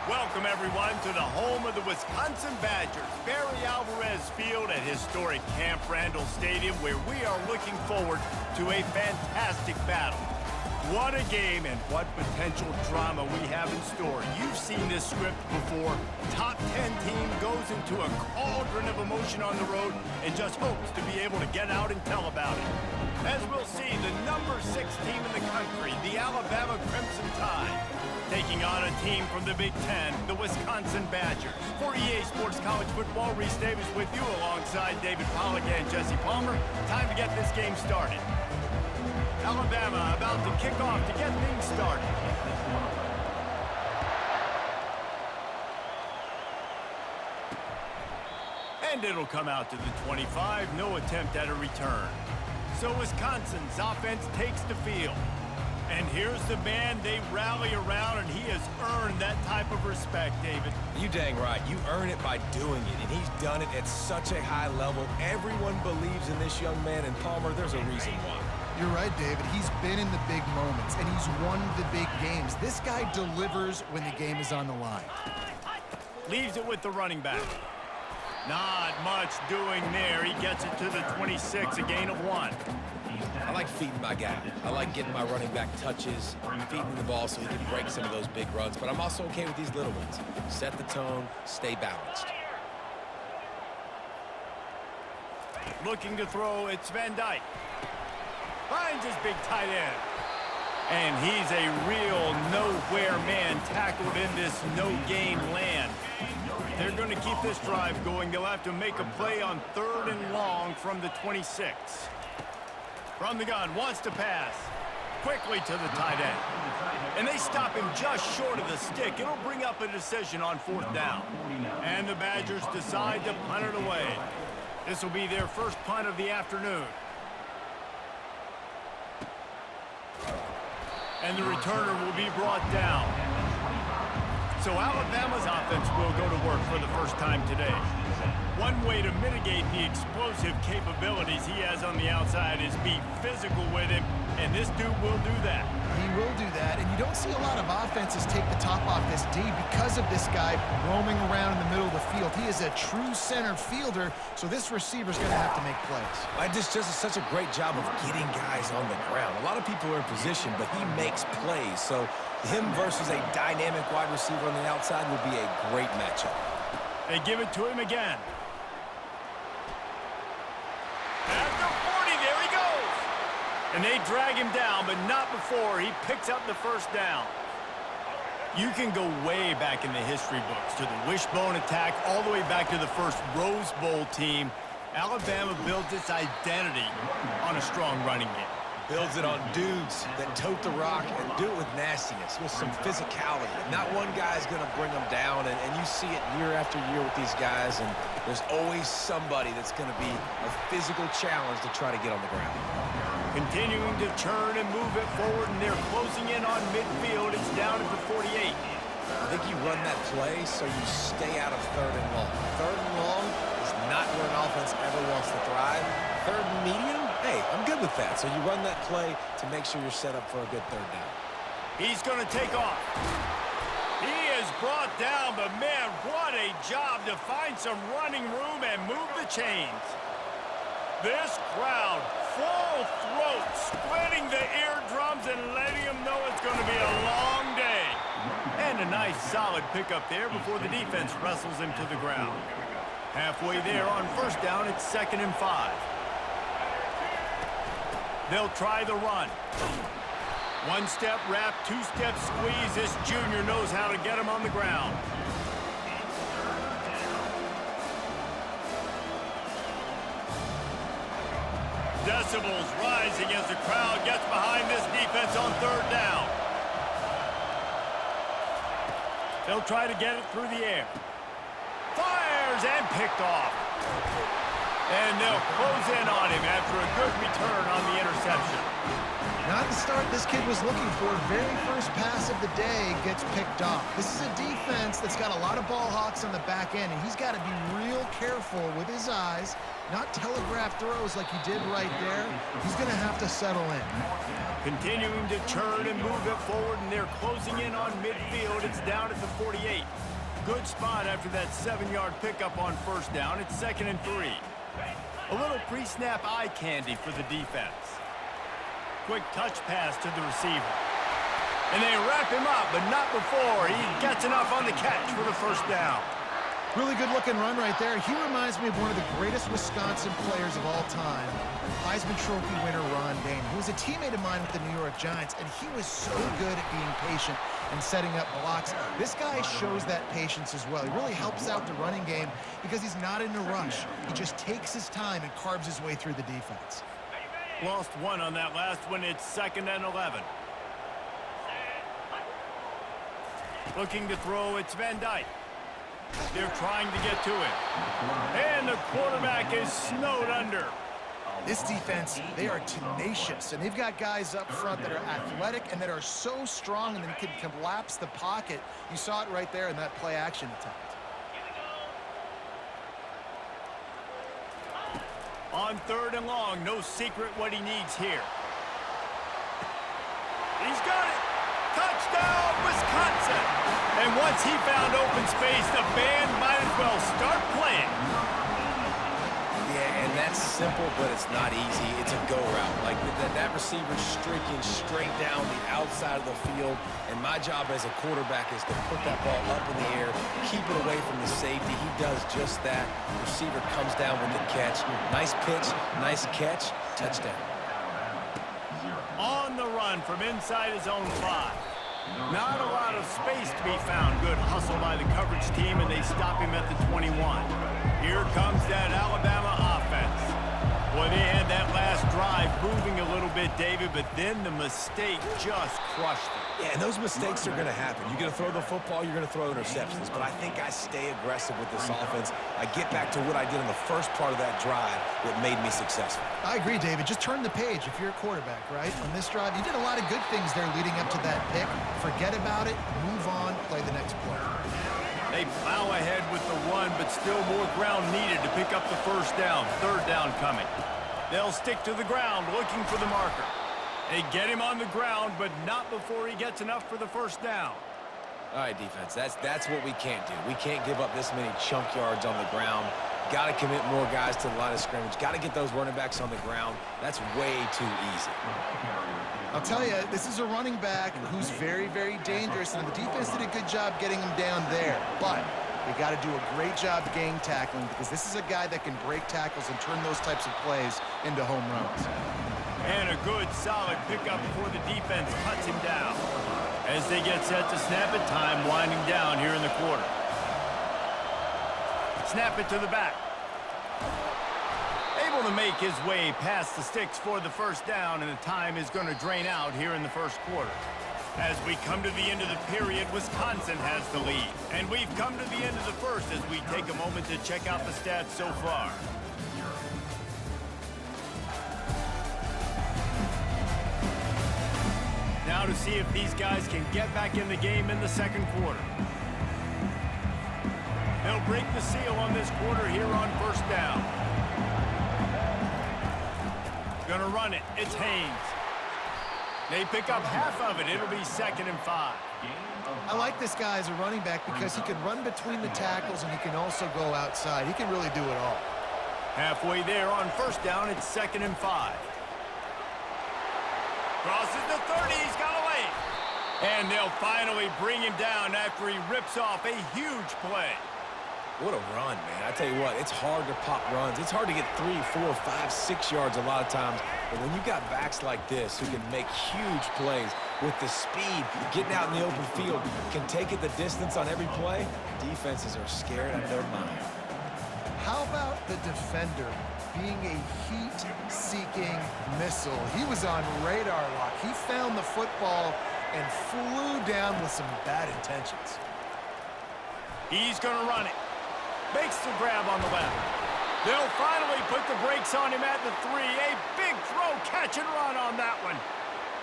Welcome, everyone, to the home of the Wisconsin Badgers, Barry Alvarez Field at historic Camp Randall Stadium, where we are looking forward to a fantastic battle. What a game and what potential drama we have in store. You've seen this script before. Top 10 team goes into a cauldron of emotion on the road and just hopes to be able to get out and tell about it. As we'll see, the number 6 team in the country, the Alabama Crimson Tide, taking on a team from the Big Ten, the Wisconsin Badgers. For EA Sports College Football, Reese Davis with you alongside David Pollack and Jesse Palmer. Time to get this game started. Alabama about to kick off to get things started. And it'll come out to the 25, no attempt at a return. So Wisconsin's offense takes the field. And here's the man they rally around, and he has earned that type of respect, David. You dang right. You earn it by doing it, and he's done it at such a high level. Everyone believes in this young man, and Palmer, there's a reason why. You're right, David. He's been in the big moments, and he's won the big games. This guy delivers when the game is on the line. Leaves it with the running back. Not much doing there. He gets it to the 26, a gain of 1. I like feeding my guy. I like getting my running back touches, feeding the ball so he can break some of those big runs. But I'm also okay with these little ones. Set the tone, stay balanced. Looking to throw, it's Van Dyke. Finds his big tight end. And he's a real nowhere man tackled in this no-gain land. They're going to keep this drive going. They'll have to make a play on 3rd and long from the 26. From the gun, wants to pass. Quickly to the tight end. And they stop him just short of the stick. It'll bring up a decision on 4th down. And the Badgers decide to punt it away. This will be their first punt of the afternoon. And the returner will be brought down. So Alabama's offense will go to work for the first time today. One way to mitigate the explosive capabilities he has on the outside is be physical with him, and this dude will do that. He will do that, and you don't see a lot of offenses take the top off this D because of this guy roaming around in the middle of the field. He is a true center fielder, so this receiver's going to have to make plays. I just does such a great job of getting guys on the ground. A lot of people are in position, but he makes plays. So him versus a dynamic wide receiver on the outside would be a great matchup. They give it to him again. At the 40, there he goes. And they drag him down, but not before he picks up the first down. You can go way back in the history books to the wishbone attack, all the way back to the first Rose Bowl team. Alabama builds its identity on a strong running game. Builds it on dudes that tote the rock and do it with nastiness, with some physicality. Not one guy's going to bring them down, and you see it year after year with these guys, and there's always somebody that's going to be a physical challenge to try to get on the ground. Continuing to turn and move it forward, and they're closing in on midfield. It's down at the 48. I think you run that play so you stay out of 3rd and long. 3rd and long is not where an offense ever wants to thrive. 3rd and medium, hey, I'm good with that. So you run that play to make sure you're set up for a good 3rd down. He's going to take off. He is brought down, but man, what a job to find some running room and move the chains. This crowd, full throat, splitting the eardrums and letting them know it's going to be a long day. And a nice solid pickup there before the defense wrestles him to the ground. Halfway there on 1st down, it's 2nd and 5. They'll try the run. 1-step wrap, 2-step squeeze. This junior knows how to get him on the ground. Decibels rising as the crowd gets behind this defense on 3rd down. They'll try to get it through the air. Fires and picked off. And they'll close in on him after a good return on the interception. Not start this kid was looking for. Very first pass of the day gets picked off. This is a defense that's got a lot of ball hawks on the back end, and he's got to be real careful with his eyes, not telegraph throws like he did right there. He's going to have to settle in. Continuing to turn and move it forward, and they're closing in on midfield. It's down at the 48. Good spot after that 7-yard pickup on first down. It's 2nd and 3. A little pre-snap eye candy for the defense. Quick touch pass to the receiver. And they wrap him up, but not before he gets enough on the catch for the first down. Really good-looking run right there. He reminds me of one of the greatest Wisconsin players of all time, Heisman Trophy winner Ron Dayne, who was a teammate of mine with the New York Giants, and he was so good at being patient and setting up blocks. This guy shows that patience as well. He really helps out the running game because he's not in a rush. He just takes his time and carves his way through the defense. Lost one on that last one. It's 2nd and 11. Looking to throw, it's Van Dyke. They're trying to get to it. And the quarterback is snowed under. This defense, they are tenacious, and they've got guys up front that are athletic and that are so strong and then can collapse the pocket. You saw it right there in that play-action attempt. On 3rd and long, no secret what he needs here. He's got it. Touchdown, Wisconsin. And once he found open space, the band might as well start playing. Yeah, and that's simple, but it's not easy. It's a go route. Like that receiver's streaking straight down the outside of the field, and my job as a quarterback is to put that ball up in the air, keep it away from the safety. He does just that. Receiver comes down with the catch. Nice pitch, nice catch, touchdown. On the run from inside his own 5. Not a lot of space to be found. Good hustle by the coverage team, and they stop him at the 21. Here comes that Alabama offense. Boy, they had that last drive moving a little bit, David, but then the mistake just crushed them. Yeah, and those mistakes are going to happen. You're going to throw the football, you're going to throw interceptions. But I think I stay aggressive with this offense. I get back to what I did in the first part of that drive that made me successful. I agree, David. Just turn the page if you're a quarterback, right? On this drive, you did a lot of good things there leading up to that pick. Forget about it, move on, play the next play. They plow ahead with the run, but still more ground needed to pick up the first down. 3rd down coming. They'll stick to the ground looking for the marker. They get him on the ground, but not before he gets enough for the first down. All right, defense, that's what we can't do. We can't give up this many chunk yards on the ground. Got to commit more guys to the line of scrimmage. Got to get those running backs on the ground. That's way too easy. I'll tell you, this is a running back who's very, very dangerous, and the defense did a good job getting him down there. But they got to do a great job gang tackling because this is a guy that can break tackles and turn those types of plays into home runs. And a good, solid pickup before the defense cuts him down. As they get set to snap it, time winding down here in the quarter. Snap it to the back. Able to make his way past the sticks for the first down, and the time is going to drain out here in the first quarter. As we come to the end of the period, Wisconsin has the lead. And we've come to the end of the first as we take a moment to check out the stats so far. Now to see if these guys can get back in the game in the second quarter. They'll break the seal on this quarter here on first down. Gonna run it. It's Haynes. They pick up half of it. It'll be 2nd and 5. I like this guy as a running back because he can run between the tackles and he can also go outside. He can really do it all. Halfway there on first down, it's 2nd and 5. Crosses the 30, he's got away. And they'll finally bring him down after he rips off a huge play. What a run, man. I tell you what, it's hard to pop runs. It's hard to get 3, 4, 5, 6 yards a lot of times. But when you got backs like this who can make huge plays with the speed, getting out in the open field, can take it the distance on every play, defenses are scared out of their mind. How about the defender being a heat-seeking missile? He was on radar lock. He found the football and flew down with some bad intentions. He's going to run it. Makes the grab on the left. They'll finally put the brakes on him at the 3. A big throw, catch and run on that one.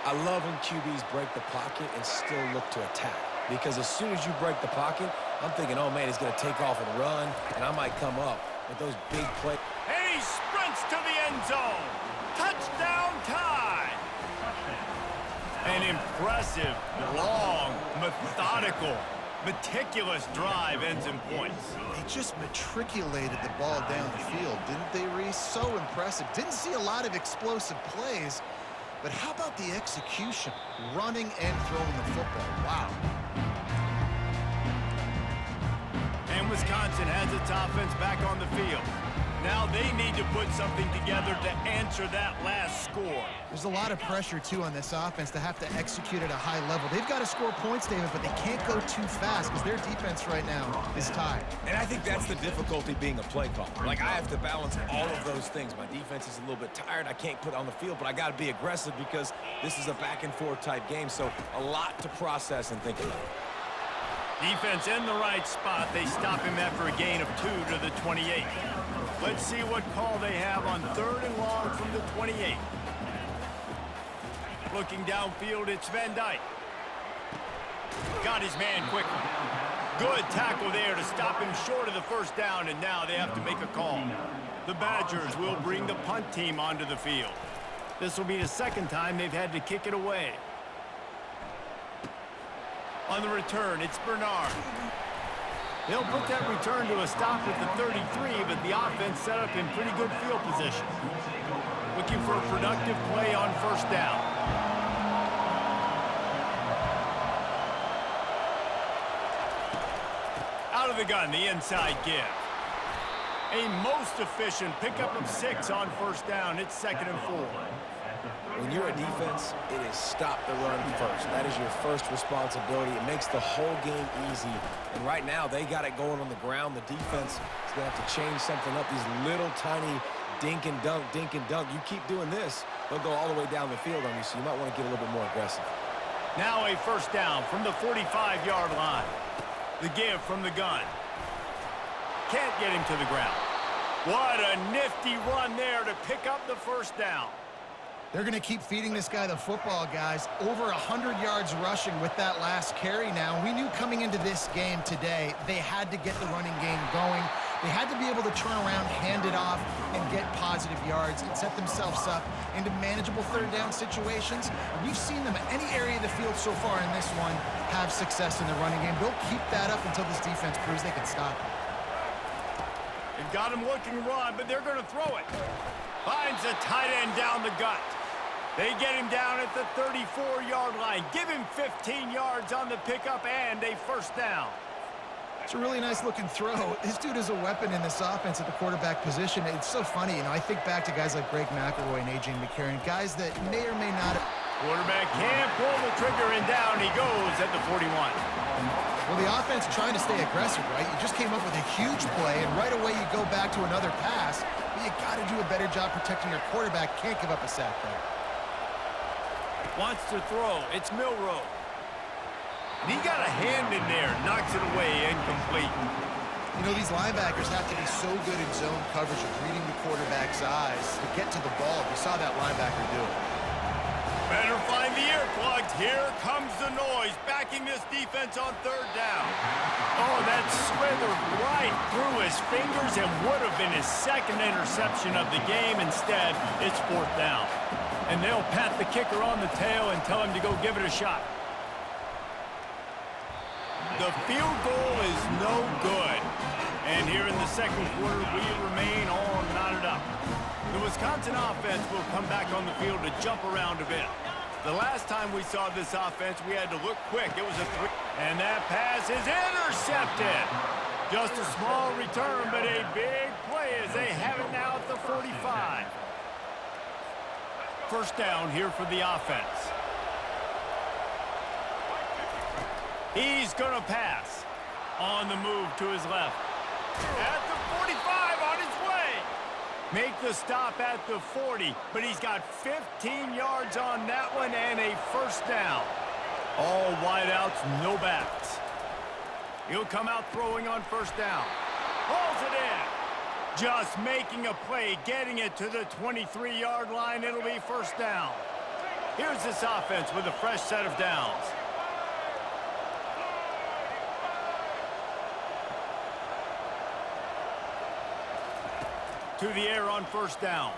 I love when QBs break the pocket and still look to attack. Because as soon as you break the pocket, I'm thinking, oh, man, he's going to take off and run, and I might come up with those big plays. And he sprints to the end zone. Touchdown tie. An impressive, long, methodical, meticulous drive ends in points. They just matriculated the ball down the field, didn't they, Reese? So impressive. Didn't see a lot of explosive plays, but how about the execution? Running and throwing the football. Wow. And Wisconsin has its offense back on the field. Now they need to put something together to answer that last score. There's a lot of pressure, too, on this offense to have to execute at a high level. They've got to score points, David, but they can't go too fast because their defense right now is tired. And I think that's the difficulty being a play caller. Like, I have to balance all of those things. My defense is a little bit tired. I can't put on the field, but I got to be aggressive because this is a back-and-forth type game, so a lot to process and think about. Defense in the right spot. They stop him after a gain of 2 to the 28. Let's see what call they have on 3rd and long from the 28. Looking downfield, it's Van Dyke. Got his man quickly. Good tackle there to stop him short of the first down, and now they have to make a call. The Badgers will bring the punt team onto the field. This will be the second time they've had to kick it away. On the return, it's Bernard. They'll put that return to a stop at the 33, but the offense set up in pretty good field position. Looking for a productive play on first down. Out of the gun, the inside give. A most efficient pickup of 6 on first down. It's 2nd and 4. When you're a defense, it is stop the run first. That is your first responsibility. It makes the whole game easy. And right now, they got it going on the ground. The defense is going to have to change something up. These little tiny dink and dunk, dink and dunk. You keep doing this, they'll go all the way down the field on you, so you might want to get a little bit more aggressive. Now a first down from the 45-yard line. The give from the gun. Can't get him to the ground. What a nifty run there to pick up the first down. They're going to keep feeding this guy the football, guys. Over 100 yards rushing with that last carry now. We knew coming into this game today, they had to get the running game going. They had to be able to turn around, hand it off, and get positive yards and set themselves up into manageable third down situations. And we've seen them at any area of the field so far in this one have success in the running game. They'll keep that up until this defense proves they can stop it. They've got him looking run, but they're going to throw it. Finds a tight end down the gut. They get him down at the 34-yard line. Give him 15 yards on the pickup and a first down. It's a really nice-looking throw. This dude is a weapon in this offense at the quarterback position. It's so funny, you know, I think back to guys like Greg McElroy and A.J. McCarron, guys that may or may not have... Quarterback can't pull the trigger, and down he goes at the 41. Well, the offense trying to stay aggressive, right? You just came up with a huge play, and right away you go back to another pass, but you got to do a better job protecting your quarterback. Can't give up a sack there. Wants to throw. It's Milroe. And he got a hand in there. Knocks it away. Incomplete. You know, these linebackers have to be so good in zone coverage of reading the quarterback's eyes to get to the ball. We saw that linebacker do it. Better find the earplugs. Here comes the noise. Backing this defense on third down. Oh, that slithered right through his fingers and would have been his second interception of the game. Instead, it's fourth down. And they'll pat the kicker on the tail and tell him to go give it a shot. The field goal is no good. And here in the second quarter, we remain all knotted up. The Wisconsin offense will come back on the field to jump around a bit. The last time we saw this offense, we had to look quick. It was a 3. And that pass is intercepted. Just a small return, but a big play as they have it now at the 45. First down here for the offense. He's going to pass. On the move to his left. At the 45, on his way. Make the stop at the 40, but he's got 15 yards on that one and a first down. All wideouts, no backs. He'll come out throwing on first down. Hauls it in. Just making a play, getting it to the 23-yard line. It'll be first down. Here's this offense with a fresh set of downs. To the air on first down.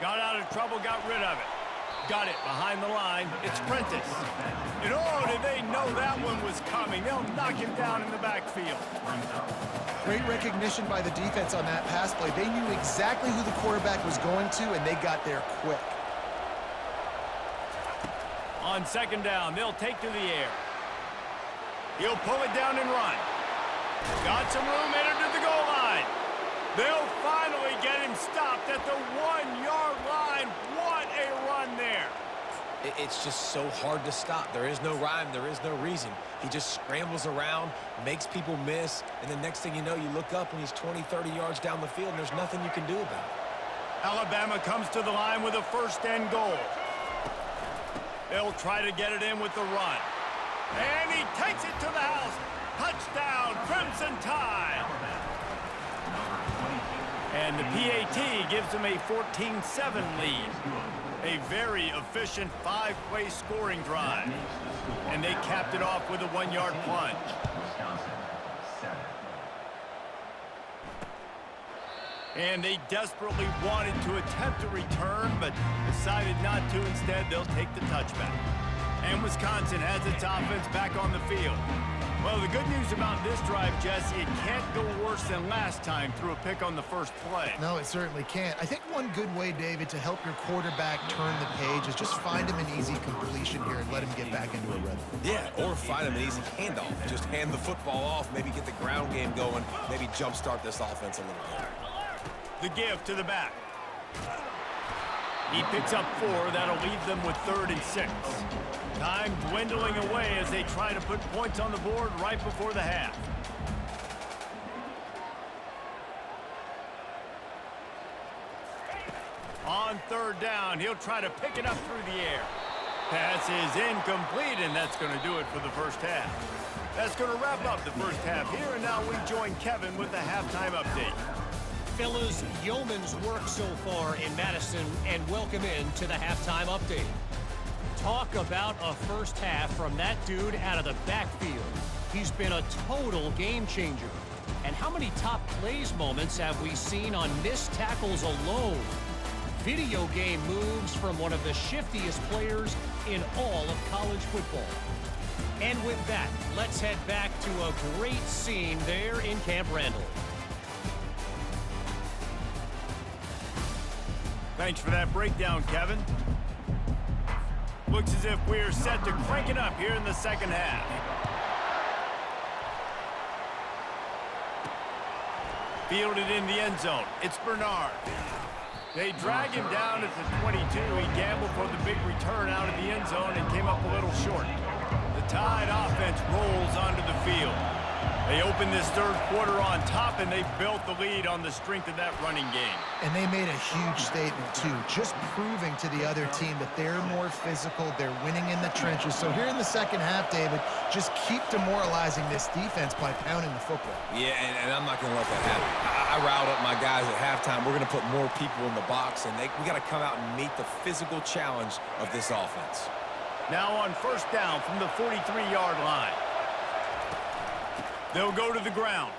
Got out of trouble, got rid of it. Got it behind the line. It's Prentice. And oh, did they know that one was coming. They'll knock him down in the backfield. Great recognition by the defense on that pass play. They knew exactly who the quarterback was going to, and they got there quick. On second down, they'll take to the air. He'll pull it down and run. Got some room, entered to the goal line. They'll finally get him stopped at the 1-yard line. What a run there. It's just so hard to stop. There is no rhyme. There is no reason. He just scrambles around, makes people miss, and the next thing you know, you look up and he's 20, 30 yards down the field, and there's nothing you can do about it. Alabama comes to the line with a 1st and goal. They'll try to get it in with the run. And he takes it to the house. Touchdown, Crimson Tide. And the PAT gives them a 14-7 lead. A very efficient 5-play scoring drive. And they capped it off with a 1-yard plunge. And they desperately wanted to attempt a return, but decided not to. Instead, they'll take the touchback. And Wisconsin has its offense back on the field. Well, the good news about this drive, Jesse, it can't go worse than last time through a pick on the first play. No, it certainly can't. I think one good way, David, to help your quarterback turn the page is just find him an easy completion here and let him get back into a rhythm. Yeah, or find him an easy handoff. Just hand the football off, maybe get the ground game going, maybe jumpstart this offense a little bit. The give to the back. He picks up 4. That'll leave them with 3rd and 6. Time dwindling away as they try to put points on the board right before the half. On 3rd down, he'll try to pick it up through the air. Pass is incomplete, and that's going to do it for the first half. That's going to wrap up the first half here, and now we join Kevin with the halftime update. Fellas, yeoman's work so far in Madison, and welcome in to the halftime update. Talk about a first half from that dude out of the backfield. He's been a total game changer. And how many top plays moments have we seen on missed tackles alone? Video game moves from one of the shiftiest players in all of college football. And with that, let's head back to a great scene there in Camp Randall. Thanks for that breakdown, Kevin. Looks as if we're set to crank it up here in the second half. Fielded in the end zone. It's Bernard. They drag him down at the 22. He gambled for the big return out of the end zone and came up a little short. The Tide offense rolls onto the field. They opened this third quarter on top, and they built the lead on the strength of that running game. And they made a huge statement, too, just proving to the other team that they're more physical, they're winning in the trenches. So here in the second half, David, just keep demoralizing this defense by pounding the football. Yeah, and I'm not going to let that happen. I riled up my guys at halftime. We're going to put more people in the box, and we got to come out and meet the physical challenge of this offense. Now on first down from the 43-yard line. They'll go to the ground.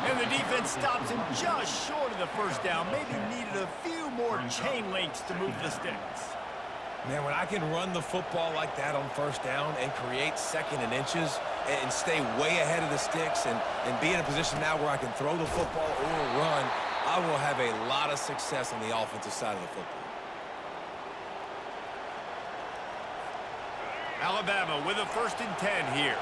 And the defense stops him just short of the first down. Maybe needed a few more chain links to move the sticks. Man, when I can run the football like that on first down and create second and inches and stay way ahead of the sticks and be in a position now where I can throw the football or run, I will have a lot of success on the offensive side of the football. Alabama with a 1st and 10 here.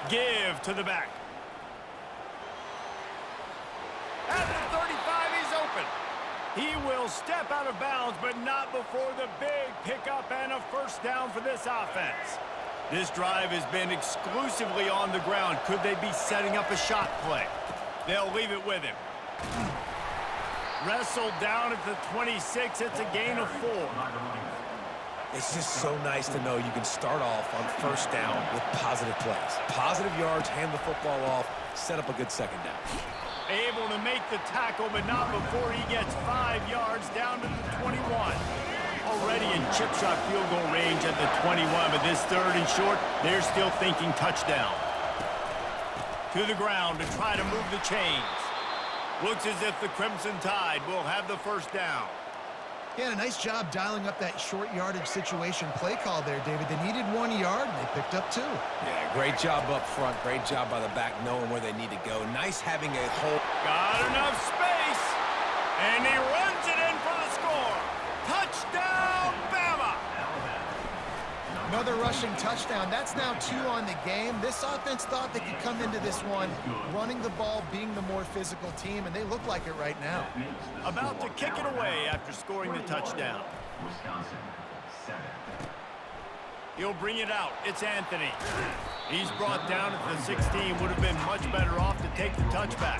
Give to the back. At the 35, he's open. He will step out of bounds, but not before the big pickup and a first down for this offense. This drive has been exclusively on the ground. Could they be setting up a shot play? They'll leave it with him. Wrestled down at the 26. It's a gain of 4. It's just so nice to know you can start off on first down with positive plays. Positive yards, hand the football off, set up a good second down. Able to make the tackle, but not before he gets 5 yards down to the 21. Already in chip shot field goal range at the 21, but this 3rd and short, they're still thinking touchdown. To the ground to try to move the chains. Looks as if the Crimson Tide will have the 1st down. Yeah, and a nice job dialing up that short yardage situation play call there, David. They needed 1 yard, and they picked up 2. Yeah, great job up front. Great job by the back knowing where they need to go. Nice having a hole. Got enough space, and he runs it in for the score. Touchdown, Bama! Another rushing touchdown. That's now 2 on the game. This offense thought they could come into this one running the ball, being the more physical team, and they look like it right now. About to kick it away after scoring the touchdown. Wisconsin, 7. He'll bring it out. It's Anthony. He's brought down at the 16. Would have been much better off to take the touchback.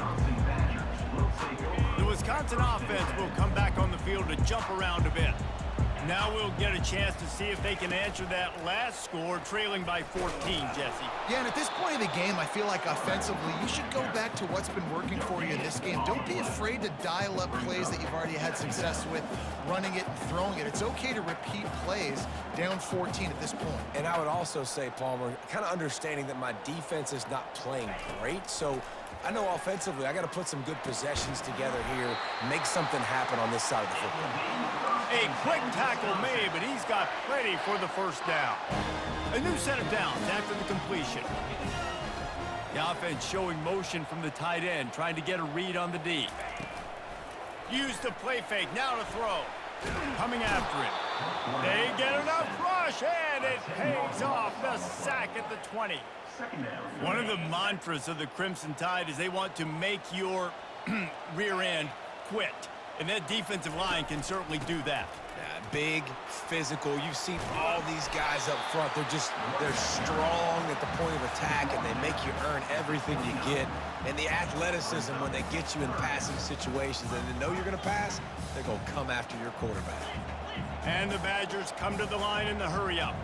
The Wisconsin offense will come back on the field to jump around a bit. Now we'll get a chance to see if they can answer that last score, trailing by 14, Jesse. Yeah, and at this point of the game, I feel like offensively, you should go back to what's been working for you in this game. Don't be afraid to dial up plays that you've already had success with, running it and throwing it. It's okay to repeat plays down 14 at this point. And I would also say, Palmer, kind of understanding that my defense is not playing great, so I know offensively I got to put some good possessions together here, make something happen on this side of the football. A quick tackle made, but he's got plenty for the 1st down. A new set of downs after the completion. The offense showing motion from the tight end, trying to get a read on the D. Use the play fake, now to throw. Coming after it. They get enough rush, and it pays off. The sack at the 20. One of the mantras of the Crimson Tide is they want to make your rear end quit. And that defensive line can certainly do that. Yeah, big, physical. You've seen all these guys up front. They're strong at the point of attack, and they make you earn everything you get. And the athleticism when they get you in passing situations and they know you're going to pass, they're going to come after your quarterback. And the Badgers come to the line in the hurry-up.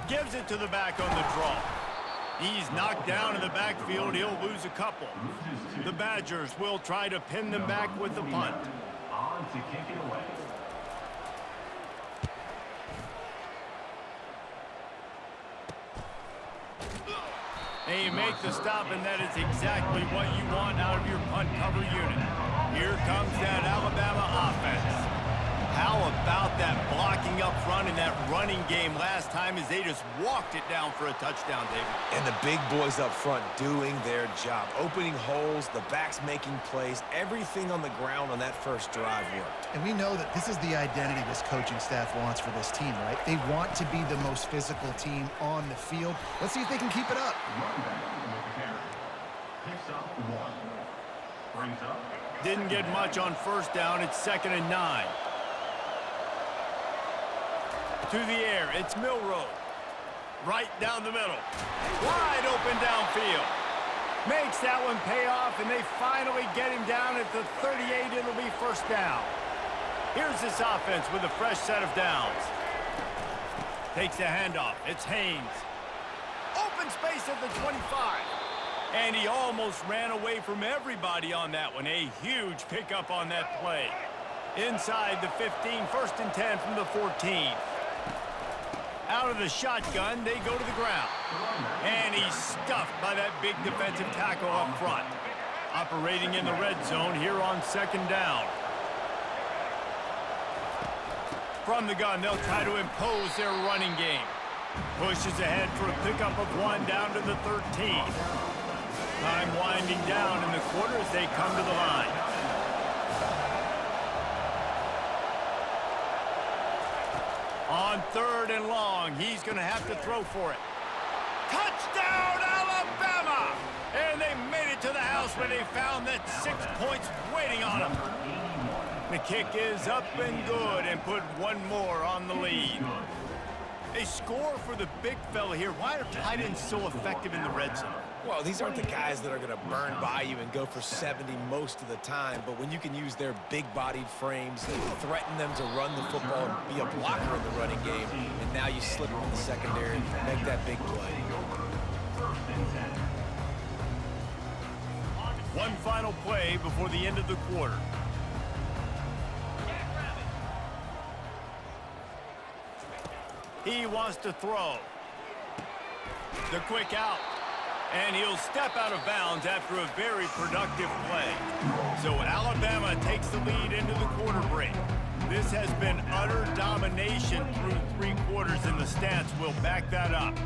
Gives it to the back on the draw. He's knocked down in the backfield. He'll lose a couple. The Badgers will try to pin them back with the punt. On to kick it away. They make the stop, and that is exactly what you want out of your punt cover unit. Here comes that Alabama offense. How about that blocking up front in that running game last time as they just walked it down for a touchdown, David? And the big boys up front doing their job. Opening holes, the backs making plays, everything on the ground on that first drive worked. And we know that this is the identity this coaching staff wants for this team, right? They want to be the most physical team on the field. Let's see if they can keep it up. Picks up 1. Brings up. Didn't get much on 1st down. It's 2nd and 9. To the air, it's Milroe. Right down the middle. Wide open downfield. Makes that one pay off, and they finally get him down at the 38. It'll be 1st down. Here's this offense with a fresh set of downs. Takes the handoff. It's Haynes. Open space at the 25. And he almost ran away from everybody on that one. A huge pickup on that play. Inside the 15, 1st and 10 from the 14. Out of the shotgun, they go to the ground. And he's stuffed by that big defensive tackle up front. Operating in the red zone here on 2nd down. From the gun, they'll try to impose their running game. Pushes ahead for a pickup of 1 down to the 13. Time winding down in the quarter as they come to the line. On 3rd and long, he's going to have to throw for it. Touchdown, Alabama! And they made it to the house where they found that 6 points waiting on them. The kick is up and good and put 1 more on the lead. A score for the big fella here. Why are tight ends so effective in the red zone? Well, these aren't the guys that are going to burn by you and go for 70 most of the time, but when you can use their big-bodied frames, threaten them to run the football and be a blocker in the running game, and now you slip them in the secondary and make that big play. One final play before the end of the quarter. He wants to throw. The quick out. And he'll step out of bounds after a very productive play. So Alabama takes the lead into the quarter break. This has been utter domination through 3 quarters, and the stats will back that up.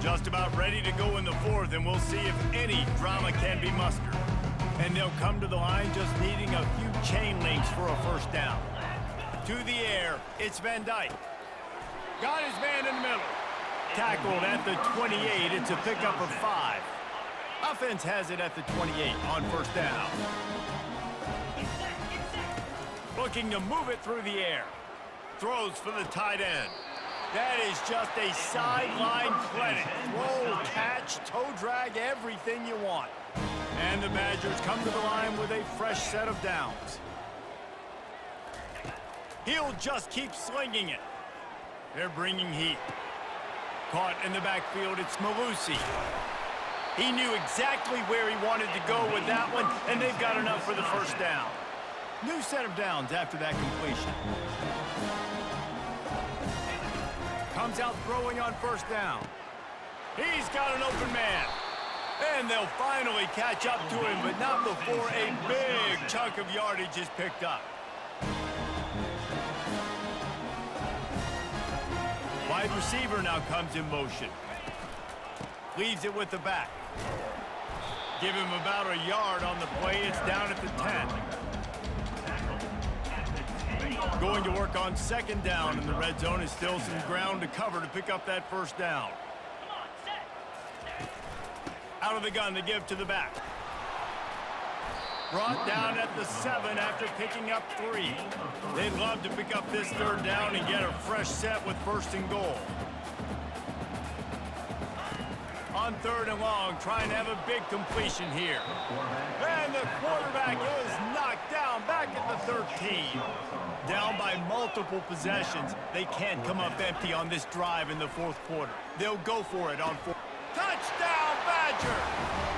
Just about ready to go in the 4th, and we'll see if any drama can be mustered. And they'll come to the line just needing a few chain links for a first down. To the air, it's Van Dyke. Got his man in the middle. Tackled at the 28, it's a pickup of 5. Offense has it at the 28 on first down. Looking to move it through the air. Throws for the tight end. That is just a sideline clinic. Roll, catch, toe drag, everything you want. And the Badgers come to the line with a fresh set of downs. He'll just keep slinging it. They're bringing heat. Caught in the backfield, it's Malusi. He knew exactly where he wanted to go with that one, and they've got enough for the first down. New set of downs after that completion. Comes out throwing on first down. He's got an open man. And they'll finally catch up to him, but not before a big chunk of yardage is picked up. Wide receiver now comes in motion. Leaves it with the back. Give him about a yard on the play. It's down at the 10. Going to work on second down in the red zone. Is still some ground to cover to pick up that first down. Out of the gun to give to the back. Brought down at the 7 after picking up 3. They'd love to pick up this third down and get a fresh set with first and goal. On 3rd and long, trying to have a big completion here. And the quarterback is knocked down back at the 13. Down by multiple possessions. They can't come up empty on this drive in the 4th quarter. They'll go for it on 4th. Touchdown, Badger!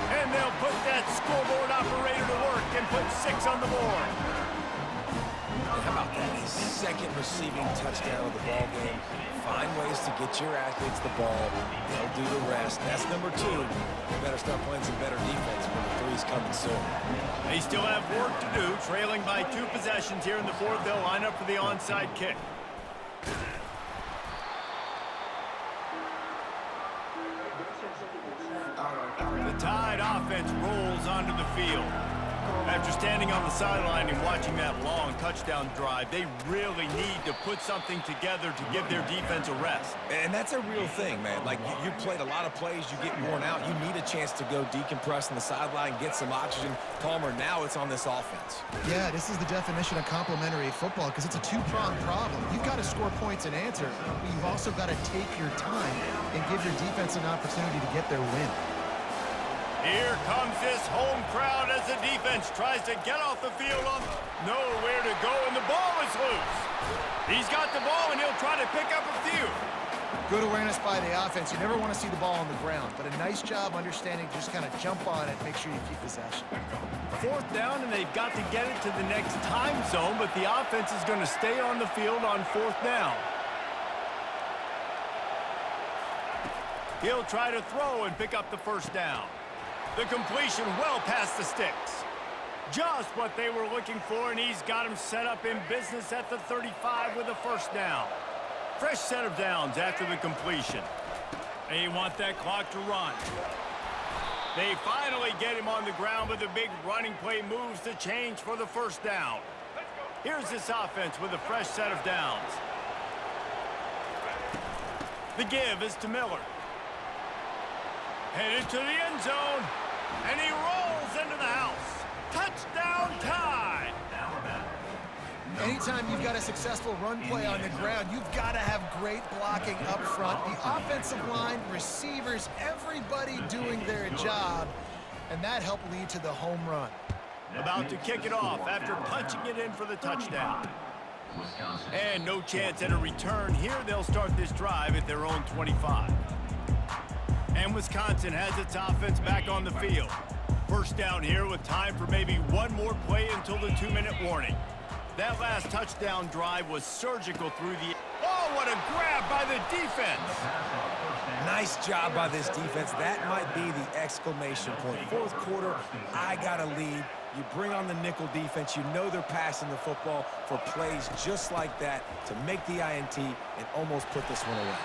And they'll put that scoreboard operator to work and put 6 on the board. How about that? His second receiving touchdown of the ball game. Find ways to get your athletes the ball. They'll do the rest. That's number 2. They better start playing some better defense when the 3's coming soon. They still have work to do. Trailing by 2 possessions here in the 4th. They'll line up for the onside kick. The Tide offense rolls onto the field. After standing on the sideline and watching that long touchdown drive, they really need to put something together to give their defense a rest. And that's a real thing, man. Like, you played a lot of plays, you get worn out. You need a chance to go decompress on the sideline, get some oxygen. Palmer, now it's on this offense. Yeah, this is the definition of complementary football because it's a 2-pronged problem. You've got to score points and answer, but you've also got to take your time and give your defense an opportunity to get their win. Here comes this home crowd as the defense tries to get off the field on nowhere to go, and the ball is loose. He's got the ball, and he'll try to pick up a few. Good awareness by the offense. You never want to see the ball on the ground, but a nice job understanding to just kind of jump on it, make sure you keep possession. 4th down, and they've got to get it to the next time zone, but the offense is going to stay on the field on 4th down. He'll try to throw and pick up the first down. The completion well past the sticks. Just what they were looking for, and he's got him set up in business at the 35 with a first down. Fresh set of downs after the completion. They want that clock to run. They finally get him on the ground with a big running play, moves the change for the first down. Here's this offense with a fresh set of downs. The give is to Miller. Headed to the end zone, and he rolls into the house. Touchdown, Tide! anytime you've got a successful run play on the ground, you've got to have great blocking up front. The offensive line, receivers, everybody doing their job, and that helped lead to the home run. About to kick it off after punching it in for the touchdown. And no chance at a return here. They'll start this drive at their own 25. And Wisconsin has its offense back on the field. First down here with time for maybe one more play until the 2-minute warning. That last touchdown drive was surgical through the... Oh, what a grab by the defense! Nice job by this defense. That might be the exclamation point. Fourth quarter, I got a lead. You bring on the nickel defense. You know they're passing the football for plays just like that to make the INT and almost put this one away.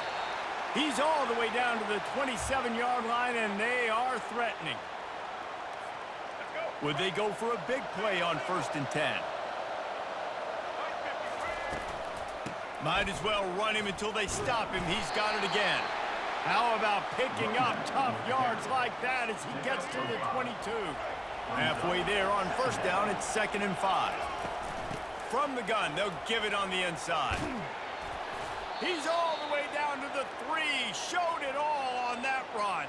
He's all the way down to the 27-yard line, and they are threatening. Would they go for a big play on 1st and 10? Might as well run him until they stop him. He's got it again. How about picking up tough yards like that as he gets to the 22? Halfway there on 1st down, it's 2nd and 5. From the gun, they'll give it on the inside. He's all the way down to the 3. Showed it all on that run.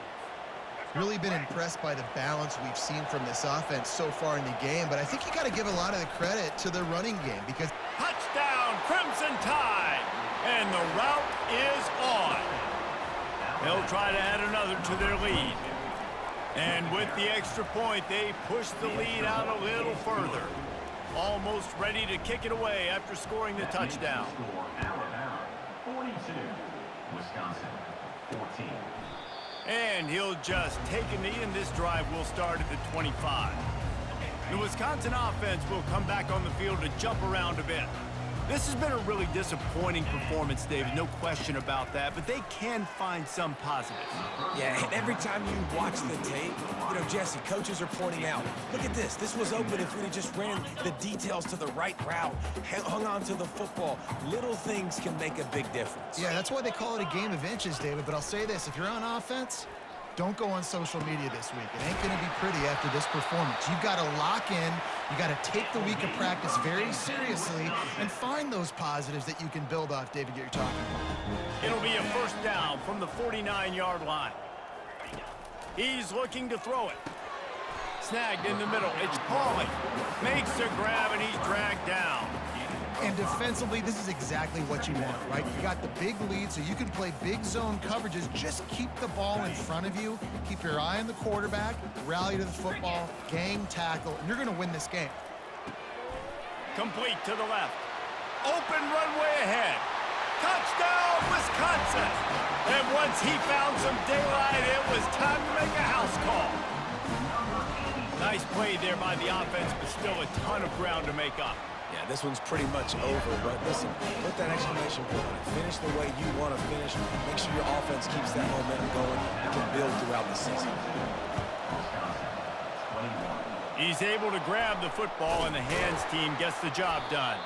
Really been impressed by the balance we've seen from this offense so far in the game, but I think you got to give a lot of the credit to the running game because... Touchdown, Crimson Tide! And the route is on. They'll try to add another to their lead. And with the extra point, they push the lead out a little further. Almost ready to kick it away after scoring the touchdown. Alabama 42, Wisconsin 14. And he'll just take a knee, and this drive will start at the 25. The Wisconsin offense will come back on the field to jump around a bit. This has been a really disappointing performance, David, no question about that, but they can find some positives. Yeah, and every time you watch the tape, you know, Jesse, coaches are pointing out, look at this. This was open if we just ran the details to the right route, hung on to the football. Little things can make a big difference. Yeah, that's why they call it a game of inches, David. But I'll say this, if you're on offense, don't go on social media this week. It ain't going to be pretty after this performance. You've got to lock in. You got to take the week of practice very seriously and find those positives that you can build off, David, that you're talking about. It'll be a 1st down from the 49-yard line. He's looking to throw it. Snagged in the middle. It's Pauly. Makes the grab, and he's dragged down. And defensively, this is exactly what you want, right? You got the big lead, so you can play big zone coverages. Just keep the ball in front of you. Keep your eye on the quarterback. Rally to the football. Gang tackle. And you're going to win this game. Complete to the left. Open runway ahead. Touchdown, Wisconsin! And once he found some daylight, it was time to make a house call. Nice play there by the offense, but still a ton of ground to make up. Yeah, this one's pretty much over, but listen, put that exclamation point on it. Finish the way you want to finish. Make sure your offense keeps that momentum going. You can build throughout the season. He's able to grab the football, and the hands team gets the job done.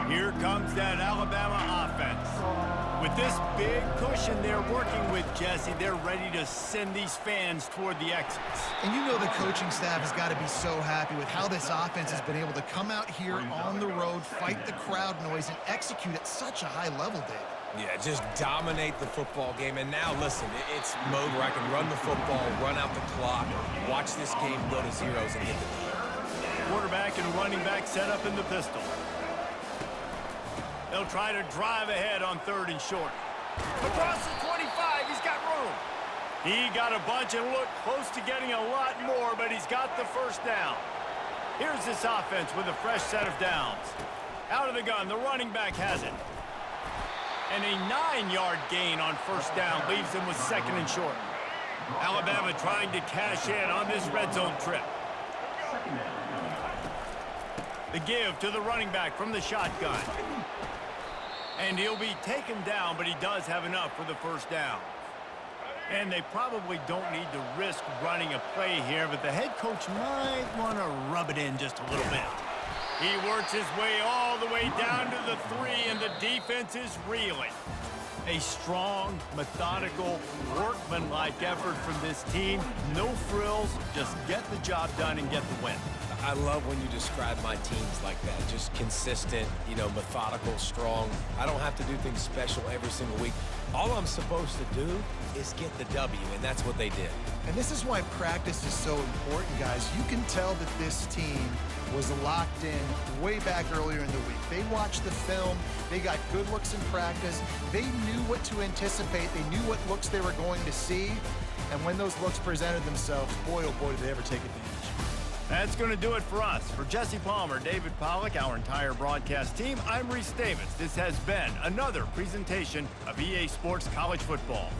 Here comes that Alabama offense. With this big cushion they're working with, Jesse, they're ready to send these fans toward the exits. And you know the coaching staff has got to be so happy with how this offense has been able to come out here on the road, fight the crowd noise, and execute at such a high level, David. Yeah, just dominate the football game. And now, listen, it's mode where I can run the football, run out the clock, watch this game go to zeros and get the deal. Quarterback and running back set up in the pistol. They'll try to drive ahead on 3rd and short. Across the 25, he's got room. He got a bunch and looked close to getting a lot more, but he's got the 1st down. Here's this offense with a fresh set of downs. Out of the gun, the running back has it. And a 9-yard gain on 1st down leaves him with 2nd and short. Alabama trying to cash in on this red zone trip. The give to the running back from the shotgun. And he'll be taken down, but he does have enough for the 1st down. And they probably don't need to risk running a play here, but the head coach might want to rub it in just a little bit. He works his way all the way down to the 3, and the defense is reeling. A strong, methodical, workmanlike effort from this team. No frills, just get the job done and get the win. I love when you describe my teams like that. Just consistent, methodical, strong. I don't have to do things special every single week. All I'm supposed to do is get the W, and that's what they did. And this is why practice is so important, guys. You can tell that this team was locked in way back earlier in the week. They watched the film. They got good looks in practice. They knew what to anticipate. They knew what looks they were going to see. And when those looks presented themselves, boy, oh boy, did they ever take advantage. That's going to do it for us. For Jesse Palmer, David Pollack, our entire broadcast team, I'm Reese Davis. This has been another presentation of EA Sports College Football.